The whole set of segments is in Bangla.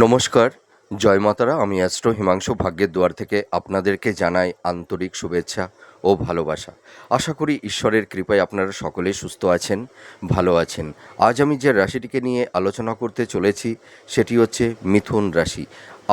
নমস্কার, জয় মাতারা। আমি অ্যাস্ট্রো হিমাংশু ভাগ্যের দুয়ার থেকে আপনাদেরকে জানাই আন্তরিক শুভেচ্ছা ও ভালোবাসা। আশা করি ঈশ্বরের কৃপায় আপনারা সকলে সুস্থ আছেন, ভালো আছেন। আজ আমি যে রাশিটিকে নিয়ে আলোচনা করতে চলেছি সেটি হচ্ছে মিথুন রাশি।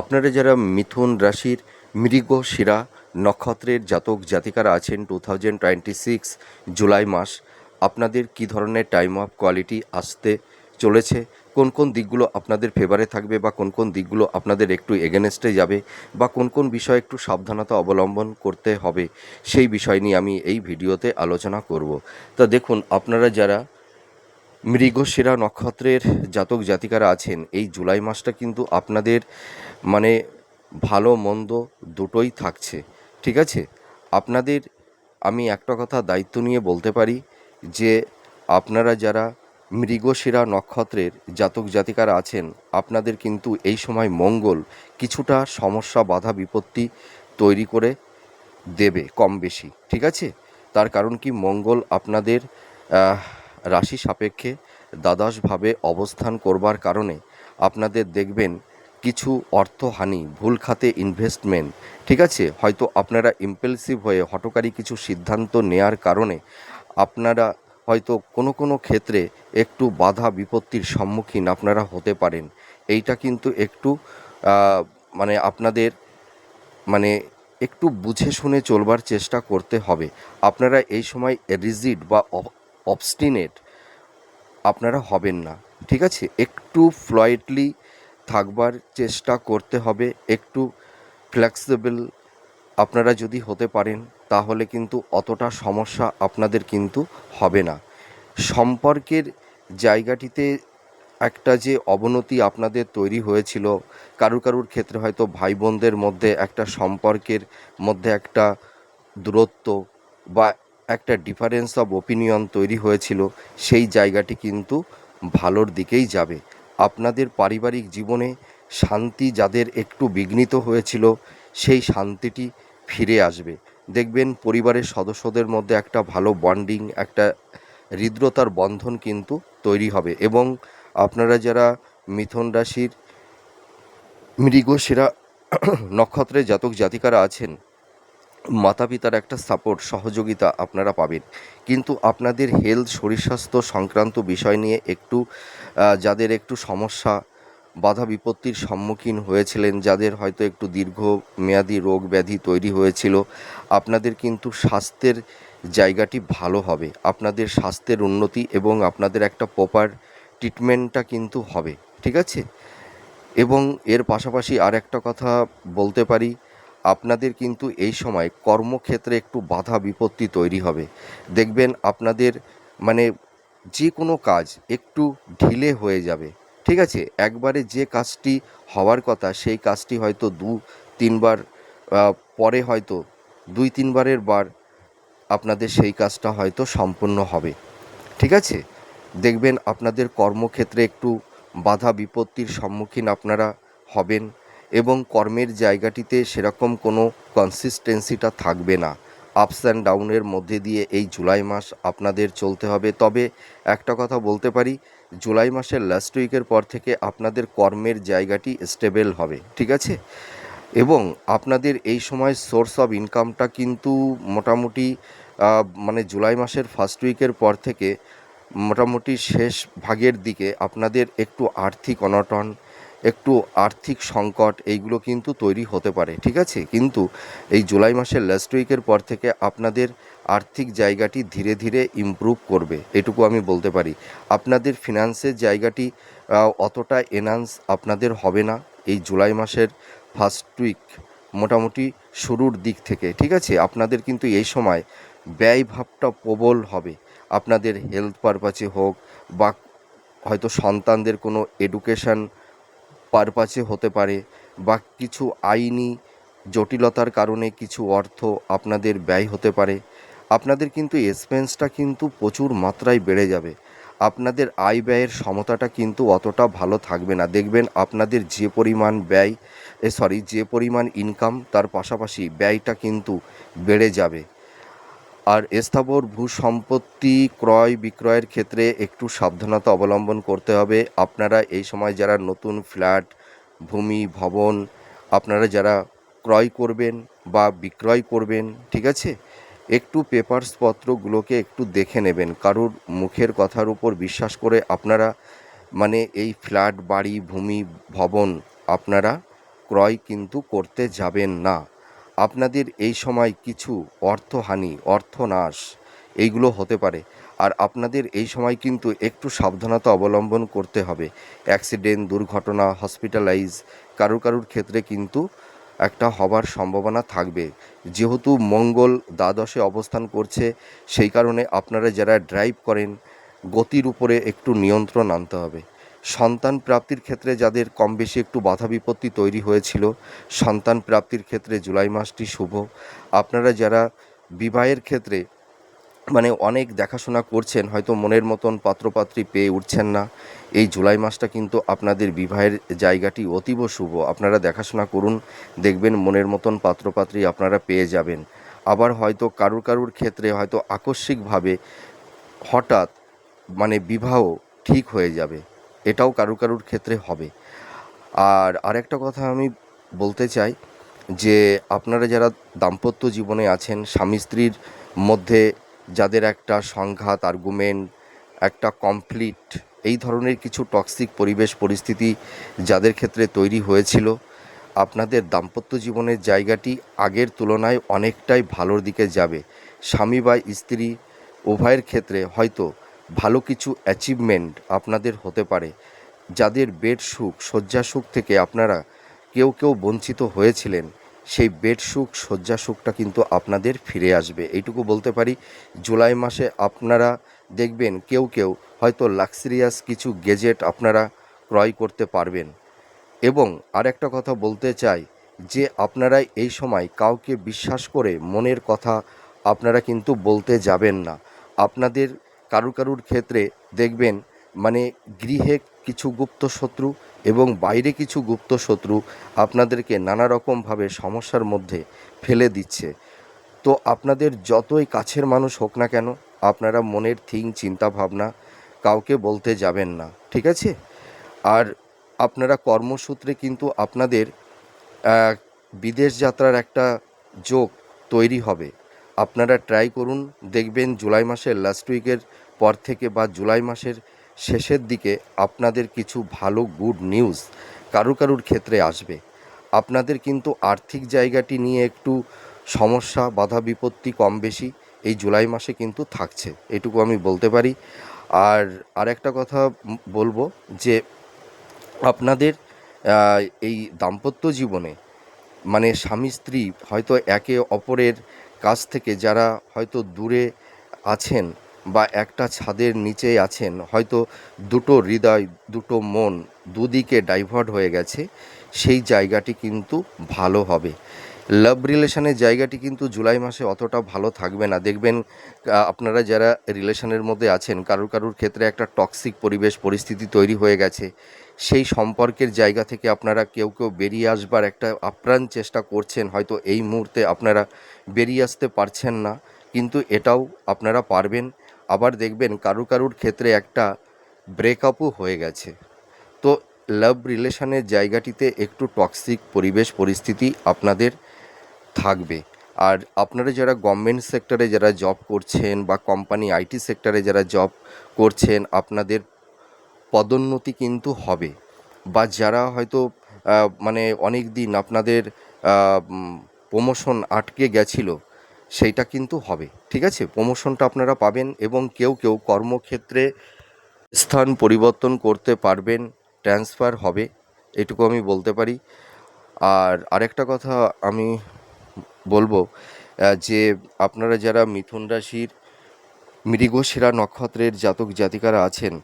আপনারা যারা মিথুন রাশির মৃগশিরা নক্ষত্রের জাতক জাতিকারা আছেন 2026 জুলাই মাস আপনাদের কী ধরনের টাইম অফ কোয়ালিটি আসতে চলেছে, কোন কোন দিকগুলো আপনাদের ফেভারে থাকবে বা কোন কোন দিকগুলো আপনাদের একটু এগেনস্টে যাবে বা কোন কোন বিষয়ে একটু সাবধানতা অবলম্বন করতে হবে, সেই বিষয় নিয়ে আমি এই ভিডিওতে আলোচনা করব। তা দেখুন, আপনারা যারা মৃগশিরা নক্ষত্রের জাতক জাতিকারা আছেন, এই জুলাই মাসটা কিন্তু আপনাদের মানে ভালো মন্দ দুটোই থাকছে, ঠিক আছে। আপনাদের আমি একটা কথা দায়িত্ব নিয়ে বলতে পারি যে আপনারা যারা মৃগশিরা নক্ষত্রের জাতক জাতিকারা আছেন, আপনাদের কিন্তু এই সময় মঙ্গল কিছুটা সমস্যা বাধা বিপত্তি তৈরি করে দেবে কম বেশি, ঠিক আছে। তার কারণ কি, মঙ্গল আপনাদের রাশি সাপেক্ষে দ্বাদশভাবে অবস্থান করবার কারণে আপনাদের দেখবেন কিছু অর্থহানি, ভুল খাতে ইনভেস্টমেন্ট, ঠিক আছে। হয়তো আপনারা ইম্পালসিভ হয়ে হঠকারী কিছু সিদ্ধান্ত নেয়ার কারণে আপনারা হয়তো কোনো কোনো ক্ষেত্রে একটু বাধা বিপত্তির সম্মুখীন আপনারা হতে পারেন। এইটা কিন্তু একটু আপনাদের মানে একটু বুঝে শুনে চলবার চেষ্টা করতে হবে। আপনারা এই সময় রিজিড বা অবস্টিনেট আপনারা হবেন না, ঠিক আছে। একটু ফ্লয়েডলি থাকবার চেষ্টা করতে হবে, একটু ফ্লেক্সিবল আপনারা যদি হতে পারেন তাহলে কিন্তু অতটা সমস্যা আপনাদের কিন্তু হবে না। সম্পর্কের জায়গাটিতে একটা যে অবনতি আপনাদের তৈরি হয়েছিল, কারুর ক্ষেত্রে হয়তো ভাই বোনদের মধ্যে একটা সম্পর্কের মধ্যে একটা দূরত্ব বা একটা ডিফারেন্স অফ ওপিনিয়ন তৈরি হয়েছিল, সেই জায়গাটি কিন্তু ভালোর দিকেই যাবে। আপনাদের পারিবারিক জীবনে শান্তি যাদের একটু বিঘ্নিত হয়েছিল, সেই শান্তিটি ফিরে আসবে। দেখবেন পরিবারের সদস্যদের মধ্যে একটা ভালো বন্ডিং, একটা হৃদ্রতার বন্ধন কিন্তু তৈরি হবে। এবং আপনারা যারা মিথুন রাশির মৃগশিরা নক্ষত্রের জাতক জাতিকারা আছেন, মাতা পিতার একটা সাপোর্ট সহযোগিতা আপনারা পাবেন। কিন্তু আপনাদের হেলথ, শরীর স্বাস্থ্য সংক্রান্ত বিষয় নিয়ে একটু যাদের একটু সমস্যা বাধা বিপত্তির সম্মুখীন হয়েছিলেন, যাদের হয়তো একটু দীর্ঘমেয়াদী রোগ ব্যাধি তৈরি হয়েছিল, আপনাদের কিন্তু স্বাস্থ্যের জায়গাটি ভালো হবে। আপনাদের স্বাস্থ্যের উন্নতি এবং আপনাদের একটা প্রপার ট্রিটমেন্টটা কিন্তু হবে, ঠিক আছে। এবং এর পাশাপাশি আর একটা কথা বলতে পারি, আপনাদের কিন্তু এই সময় কর্মক্ষেত্রে একটু বাধা বিপত্তি তৈরি হবে। দেখবেন আপনাদের মানে যে কোনো কাজ একটু ঢিলে হয়ে যাবে, ঠিক আছে। একবারে যে কাজটি হওয়ার কথা সেই কাজটি হয়তো তিনবার পরে হয়তো 2-3বারের বার আপনাদের সেই কাজটা হয়তো সম্পূর্ণ হবে, ঠিক আছে। দেখবেন আপনাদের কর্মক্ষেত্রে একটু বাধা বিপত্তির সম্মুখীন আপনারা হবেন এবং কর্মের জায়গাটিতে সেরকম কোনো কনসিস্টেন্সিটা থাকবে না। আপস অ্যান্ড ডাউনের মধ্যে দিয়ে এই জুলাই মাস আপনাদের চলতে হবে। তবে একটা কথা বলতে পারি, জুলাই মাসের লাস্ট উইকের পর থেকে আপনাদের কর্মের জায়গাটি স্টেবল হবে, ঠিক আছে। এবং আপনাদের এই সময় সোর্স অফ ইনকামটা কিন্তু মোটামুটি জুলাই মাসের ফার্স্ট উইকের পর থেকে মোটামুটি শেষ ভাগের দিকে আপনাদের একটু আর্থিক অনটন, একটু আর্থিক সংকট এইগুলো কিন্তু তৈরি হতে পারে, ঠিক আছে। কিন্তু এই জুলাই মাসের লাস্ট উইকের পর থেকে আপনাদের আর্থিক জায়গাটি ধীরে ধীরে ইমপ্রুভ করবে, এটুকু আমি বলতে পারি। আপনাদের ফিনান্সের জায়গাটি অতটা এনহান্স আপনাদের হবে না এই জুলাই মাসের ফার্স্ট উইক মোটামুটি শুরুর দিক থেকে, ঠিক আছে। আপনাদের কিন্তু এই সময় ব্যয়ভাবটা প্রবল হবে। আপনাদের হেলথ পারপাসে হোক বা হয়তো সন্তানদের কোনো এডুকেশান পারপাসে হতে পারে বা কিছু আইনি জটিলতার কারণে কিছু অর্থ আপনাদের ব্যয় হতে পারে। আপনাদের কিন্তু এক্সপেন্সটা কিন্তু প্রচুর মাত্রায় বেড়ে যাবে। আপনাদের আয় ব্যয়ের সমতাটা কিন্তু অতটা ভালো থাকবে না। দেখবেন আপনাদের যে পরিমাণ যে পরিমাণ ইনকাম, তার পাশাপাশি ব্যয়টা কিন্তু বেড়ে যাবে। আর স্থাবর ভূ সম্পত্তি ক্রয় বিক্রয়ের ক্ষেত্রে একটু সাবধানতা অবলম্বন করতে হবে। আপনারা এই সময় যারা নতুন ফ্ল্যাট ভূমি, ভবন আপনারা যারা ক্রয় করবেন বা বিক্রয় করবেন, ঠিক আছে, একটু পেপারসপত্রগুলোকে একটু দেখে নেবেন। কারুর মুখের কথার উপর বিশ্বাস করে আপনারা এই ফ্ল্যাট, বাড়ি, ভূমি, ভবন আপনারা ক্রয় কিন্তু করতে যাবেন না। আপনাদের এই সময় কিছু অর্থহানি, অর্থনাশ এইগুলো হতে পারে। আর আপনাদের এই সময় কিন্তু একটু সাবধানতা অবলম্বন করতে হবে। অ্যাক্সিডেন্ট, দুর্ঘটনা, হসপিটালাইজ কারুর ক্ষেত্রে কিন্তু একটা হবার সম্ভাবনা থাকবে। যেহেতু মঙ্গল দ্বাদশে অবস্থান করছে, সেই কারণে আপনারা যারা ড্রাইভ করেন গতির উপরে একটু নিয়ন্ত্রণ আনতে হবে। সন্তান প্রাপ্তির ক্ষেত্রে যাদের কম বেশি একটু বাধা বিপত্তি তৈরি হয়েছিল, সন্তান প্রাপ্তির ক্ষেত্রে জুলাই মাসটি শুভ। আপনারা যারা বিবাহের ক্ষেত্রে অনেক দেখাশোনা করছেন, হয়তো মনের মতন পাত্রপাত্রী পেয়ে উঠছেন না, এই জুলাই মাসটা কিন্তু আপনাদের বিবাহের জায়গাটি অতীব শুভ। আপনারা দেখাশোনা করুন, দেখবেন মনের মতন পাত্রপাত্রী আপনারা পেয়ে যাবেন। আবার হয়তো কারুর ক্ষেত্রে হয়তো আকস্মিকভাবে হঠাৎ বিবাহ ঠিক হয়ে যাবে, এটাও কারুর ক্ষেত্রে হবে। আর আরেকটা কথা আমি বলতে চাই যে আপনারা যারা দাম্পত্য জীবনে আছেন, স্বামী স্ত্রীর মধ্যে যাদের একটা সংঘাত, আর্গুমেন্ট, একটা কমপ্লিট, এই ধরনের কিছু টক্সিক পরিবেশ পরিস্থিতি যাদের ক্ষেত্রে তৈরি হয়েছিল, আপনাদের দাম্পত্য জীবনের জায়গাটি আগের তুলনায় অনেকটাই ভালোর দিকে যাবে। স্বামী বা স্ত্রী উভয়ের ক্ষেত্রে হয়তো ভালো কিছু অ্যাচিভমেন্ট আপনাদের হতে পারে। যাদের বেড সুখ, শয্যা সুখ থেকে আপনারা কেউ বঞ্চিত হয়েছিলেন, সেই বেড সুখ, শয্যা সুখটা কিন্তু আপনাদের ফিরে আসবে, এইটুকু বলতে পারি। জুলাই মাসে আপনারা দেখবেন কেউ হয়তো লাক্সারিয়াস কিছু গেজেট আপনারা ক্রয় করতে পারবেন। এবং আরেকটা কথা বলতে চাই যে আপনারা এই সময় কাউকে বিশ্বাস করে মনের কথা আপনারা কিন্তু বলতে যাবেন না। আপনাদের কারুর ক্ষেত্রে দেখবেন গৃহে কিছু গুপ্ত শত্রু এবং বাইরে কিছু গুপ্ত শত্রু আপনাদেরকে নানা রকমভাবে সমস্যার মধ্যে ফেলে দিচ্ছে। তো আপনাদের যতই কাছের মানুষ হোক না কেন, আপনারা মনের চিন্তা ভাবনা কাউকে বলতে যাবেন না, ঠিক আছে? আর আপনারা কর্মসূত্রে কিন্তু আপনাদের বিদেশ যাত্রার একটা যোগ তৈরি হবে। আপনারা ট্রাই করুন, দেখবেন জুলাই মাসের লাস্ট উইকের পর থেকে বা জুলাই মাসের শেষের দিকে আপনাদের কিছু ভালো গুড নিউজ কারুর ক্ষেত্রে আসবে। আপনাদের কিন্তু আর্থিক জায়গাটি নিয়ে একটু সমস্যা, বাধা বিপত্তি কম বেশি এই জুলাই মাসে কিন্তু থাকছে, এটুকু আমি বলতে পারি। আর আরেকটা কথা বলবো যে আপনাদের এই দাম্পত্য জীবনে স্বামী স্ত্রী হয়তো একে অপরের কাছ থেকে যারা হয়তো দূরে আছেন বা একটা ছাদের নিচে আছেন, হয়তো দুটো হৃদয়, দুটো মন দুদিকে ডাইভার্ট হয়ে গেছে, সেই জায়গাটি কিন্তু ভালো হবে। লাভ রিলেশনের জায়গাটি কিন্তু জুলাই মাসে অতটা ভালো থাকবে না। দেখবেন আপনারা যারা রিলেশনের মধ্যে আছেন, কারুর ক্ষেত্রে একটা টক্সিক পরিবেশ পরিস্থিতি তৈরি হয়ে গেছে। সেই সম্পর্কের জায়গা থেকে আপনারা কেউ বেরিয়ে আসবার একটা আপ্রাণ চেষ্টা করছেন, হয়তো এই মুহূর্তে আপনারা বেরিয়ে আসতে পারছেন না, কিন্তু এটাও আপনারা পারবেন। আবার দেখবেন কারুর ক্ষেত্রে একটা ব্রেকআপও হয়ে গেছে। তো লাভ রিলেশনের জায়গাটিতে একটু টক্সিক পরিবেশ পরিস্থিতি আপনাদের থাকবে। আর আপনারা যারা গভর্নমেন্ট সেক্টরে যারা জব করছেন বা কোম্পানি আইটি সেক্টরে যারা জব করছেন, আপনাদের পদোন্নতি কিন্তু হবে। বা যারা হয়তো অনেক দিন আপনাদের প্রমোশন আটকে গেছিলো, সেইটা কিন্তু হবে, ঠিক আছে? প্রমোশনটা আপনারা পাবেন এবং কেউ কর্মক্ষেত্রে স্থান পরিবর্তন করতে পারবেন, ট্রান্সফার হবে, এটুকু আমি বলতে পারি। আর আরেকটা কথা আমি বলবো যে আপনারা যারা মিথুন রাশির মৃগশিরা নক্ষত্রের জাতক জাতিকারা আছেন,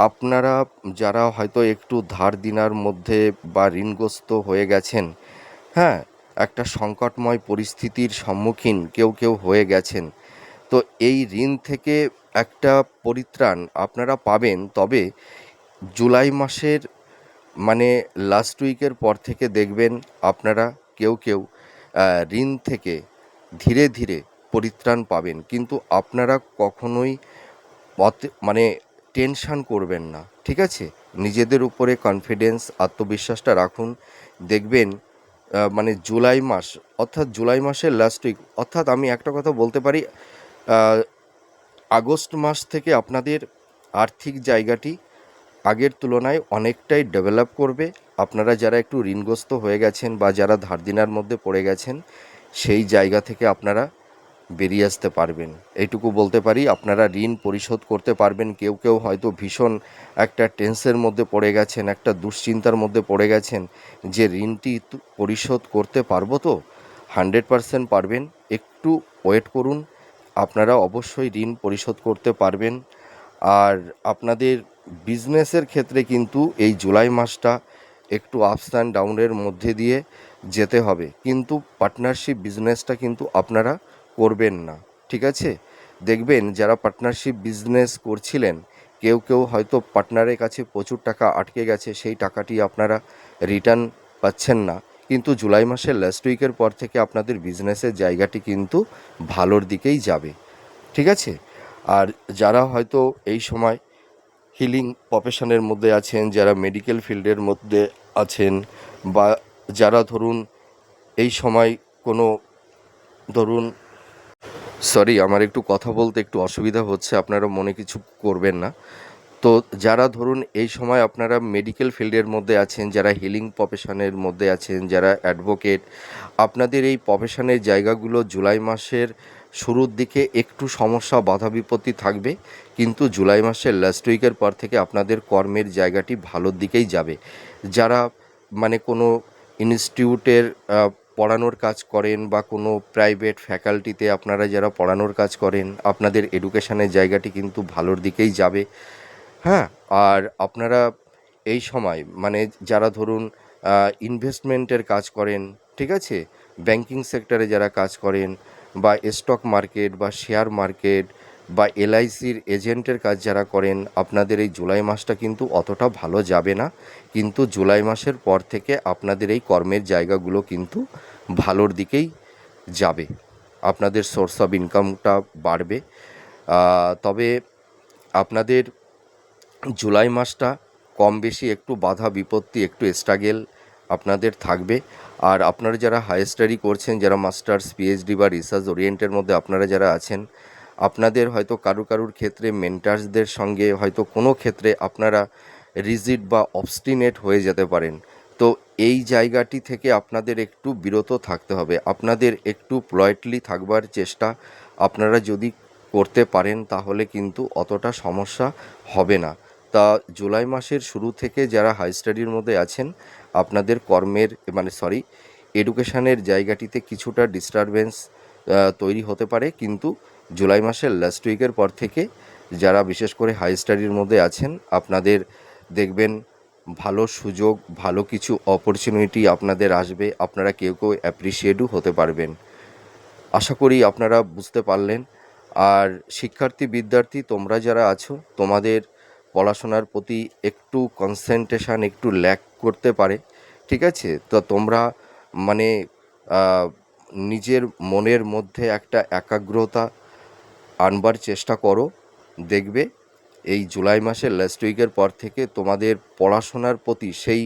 আপনারা যারা হয়তো একটু ধার দেনার মধ্যে বা ঋণগ্রস্ত হয়ে গেছেন, হ্যাঁ, একটা সংকটময় পরিস্থিতির সম্মুখীন কেউ হয়ে গেছেন, তো এই ঋণ থেকে একটা পরিত্রাণ আপনারা পাবেন। তবে জুলাই মাসের লাস্ট উইকের পর থেকে দেখবেন আপনারা কেউ ঋণ থেকে ধীরে ধীরে পরিত্রাণ পাবেন। কিন্তু আপনারা কখনোই টেনশান করবেন না, ঠিক আছে? নিজেদের উপরে কনফিডেন্স আত্মবিশ্বাসটা রাখুন। দেখবেন মানে জুলাই মাস অর্থাৎ জুলাই মাসের লাস্ট উইক অর্থাৎ আমি একটা কথা বলতে পারি আগস্ট মাস থেকে আপনাদের আর্থিক জায়গাটি আগের তুলনায় অনেকটাই ডেভেলপ করবে। আপনারা যারা একটু ঋণগ্রস্ত হয়ে গেছেন বা যারা ধার দেনার মধ্যে পড়ে গেছেন সেই জায়গা থেকে আপনারা বেরিয়ে আসতে পারবেন, এইটুকু বলতে পারি। আপনারা ঋণ পরিশোধ করতে পারবেন। কেউ কেউ হয়তো ভীষণ একটা টেন্সের মধ্যে পড়ে গেছেন, একটা দুশ্চিন্তার মধ্যে পড়ে গেছেন যে ঋণটি পরিশোধ করতে পারবো তো। 100% পারবেন, একটু ওয়েট করুন, আপনারা অবশ্যই ঋণ পরিশোধ করতে পারবেন। আর আপনাদের বিজনেসের ক্ষেত্রে কিন্তু এই জুলাই মাসটা একটু আপস অ্যান্ড ডাউনের মধ্যে দিয়ে যেতে হবে, কিন্তু পার্টনারশিপ বিজনেসটা কিন্তু আপনারা করবেন না, ঠিক আছে? দেখবেন যারা পার্টনারশিপ বিজনেস করছিলেন কেউ কেউ হয়তো পার্টনারের কাছে প্রচুর টাকা আটকে গেছে, সেই টাকাটি আপনারা রিটার্ন পাচ্ছেন না। কিন্তু জুলাই মাসের লাস্ট উইকের পর থেকে আপনাদের বিজনেসের জায়গাটি কিন্তু ভালোর দিকেই যাবে, ঠিক আছে? আর যারা হয়তো এই সময় হিলিং প্রফেশনের মধ্যে আছেন, যারা মেডিকেল ফিল্ডের মধ্যে আছেন, বা যারা ধরুন এই সময় কোনো ধরুন আমার একটু কথা বলতে একটু অসুবিধা হচ্ছে, আপনারা মনে কিছু করবেন না। তো যারা ধরুন এই সময় আপনারা মেডিকেল ফিল্ডের মধ্যে আছেন, যারা হিলিং প্রফেশনের মধ্যে আছেন, যারা অ্যাডভোকেট, আপনাদের এই প্রফেশনের জায়গাগুলো জুলাই মাসের শুরুর দিকে একটু সমস্যা বাধা বিপত্তি থাকবে, কিন্তু জুলাই মাসের লাস্ট উইকের পর থেকে আপনাদের কর্মের জায়গাটি ভালোর দিকেই যাবে। যারা মানে কোনো ইনস্টিটিউটের পড়ানোর কাজ করেন বা কোনো প্রাইভেট ফ্যাকাল্টিতে আপনারা যারা পড়ানোর কাজ করেন, আপনাদের এডুকেশনের জায়গাটি কিন্তু ভালোর দিকেই যাবে। হ্যাঁ, আর আপনারা এই সময় মানে যারা ধরুন ইনভেস্টমেন্টের কাজ করেন, ঠিক আছে, ব্যাংকিং সেক্টরে যারা কাজ করেন, বা স্টক মার্কেট বা শেয়ার মার্কেট বা এলআইসির এজেন্টের কাজ যারা করেন, আপনাদের এই জুলাই মাসটা কিন্তু অতটা ভালো যাবে না। কিন্তু জুলাই মাসের পর থেকে আপনাদের এই কর্মের জায়গাগুলো কিন্তু ভালোর দিকেই যাবে, আপনাদের সোর্স অফ ইনকামটা বাড়বে। তবে আপনাদের জুলাই মাসটা কম বেশি একটু বাধা বিপত্তি একটু স্ট্রাগেল আপনাদের থাকবে। আর আপনারা যারা হায়ার স্টাডি করছেন, যারা মাস্টার্স পিএইচডি বা রিসার্চ ওরিয়েন্টের মধ্যে আপনারা যারা আছেন, আপনাদের হয়তো কারুর ক্ষেত্রে মেন্টার্সদের সঙ্গে হয়তো কোনো ক্ষেত্রে আপনারা রিজিড বা অবস্টিনেট হয়ে যেতে পারেন। তো এই জায়গাটি থেকে আপনাদের একটু বিরত থাকতে হবে, আপনাদের একটু পোলাইটলি থাকবার চেষ্টা আপনারা যদি করতে পারেন তাহলে কিন্তু অতটা সমস্যা হবে না। তা জুলাই মাসের শুরু থেকে যারা হাই স্টাডির মধ্যে আছেন, আপনাদের কর্মের এডুকেশনের জায়গাটিতে কিছুটা ডিস্টারবেন্স তৈরি হতে পারে, কিন্তু জুলাই মাসের লাস্ট উইকের পর থেকে যারা বিশেষ করে হাই স্টাডির মধ্যে আছেন, আপনাদের দেখবেন ভালো সুযোগ, ভালো কিছু অপরচুনিটি আপনাদের আসবে, আপনারা কেউ কেউ অ্যাপ্রিসিয়েটও হতে পারবেন। আশা করি আপনারা বুঝতে পারলেন। আর শিক্ষার্থী বিদ্যার্থী তোমরা যারা আছো, তোমাদের পড়াশোনার প্রতি একটু কনসেন্ট্রেশন একটু ল্যাক করতে পারে, ঠিক আছে? তো তোমরা মানে নিজের মনের মধ্যে একটা একাগ্রতা আনবার চেষ্টা করো। দেখবে এই জুলাই মাসের লাস্ট উইকের পর থেকে তোমাদের পড়াশোনার প্রতি সেই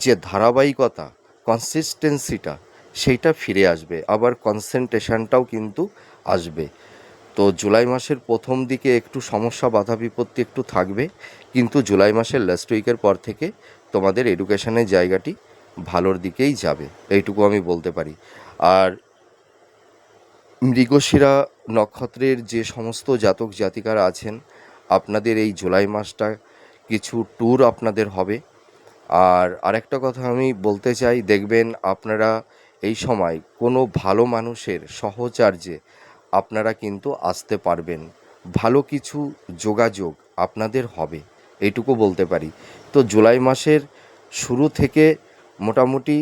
যে ধারাবাহিকতা, কনসিস্টেন্সিটা সেইটা ফিরে আসবে, আবার কনসেন্ট্রেশনটাও কিন্তু আসবে। তো জুলাই মাসের প্রথম দিকে একটু সমস্যা বাধা বিপত্তি একটু থাকবে, কিন্তু জুলাই মাসের লাস্ট উইকের পর থেকে তোমাদের এডুকেশনের জায়গাটি ভালোর দিকেই যাবে, এইটুকু আমি বলতে পারি। আর মৃগশিরা নক্ষত্রের যে সমস্ত জাতক জাতিকারা আছেন, আপনাদের এই জুলাই মাসটা কিছু ট্যুর আপনাদের হবে। আর আরেকটা কথা আমি বলতে চাই, দেখবেন আপনারা এই সময় কোনো ভালো মানুষের সহচার্যে আপনারা কিন্তু আসতে পারবেন, ভালো কিছু যোগাযোগ আপনাদের হবে, এইটুকু বলতে পারি। তো জুলাই মাসের শুরু থেকে মোটামুটি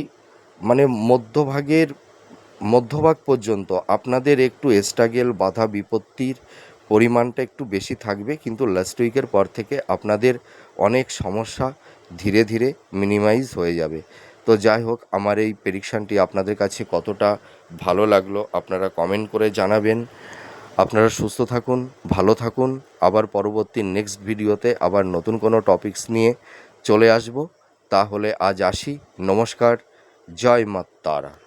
মানে মধ্যভাগ পর্যন্ত আপনাদের একটু স্ট্রাগেল বাধা বিপত্তির পরিমাণটা একটু বেশি থাকবে, কিন্তু লাস্ট উইকের পর থেকে আপনাদের অনেক সমস্যা ধীরে ধীরে মিনিমাইজ হয়ে যাবে। তো যাই হোক, আমার এই প্রেডিকশানটি আপনাদের কাছে কতটা ভালো লাগলো আপনারা কমেন্ট করে জানাবেন। আপনারা সুস্থ থাকুন, ভালো থাকুন। আবার পরবর্তী নেক্সট ভিডিওতে আবার নতুন কোনো টপিকস নিয়ে চলে আসব। তাহলে আজ আসি, নমস্কার, জয় মা তারা।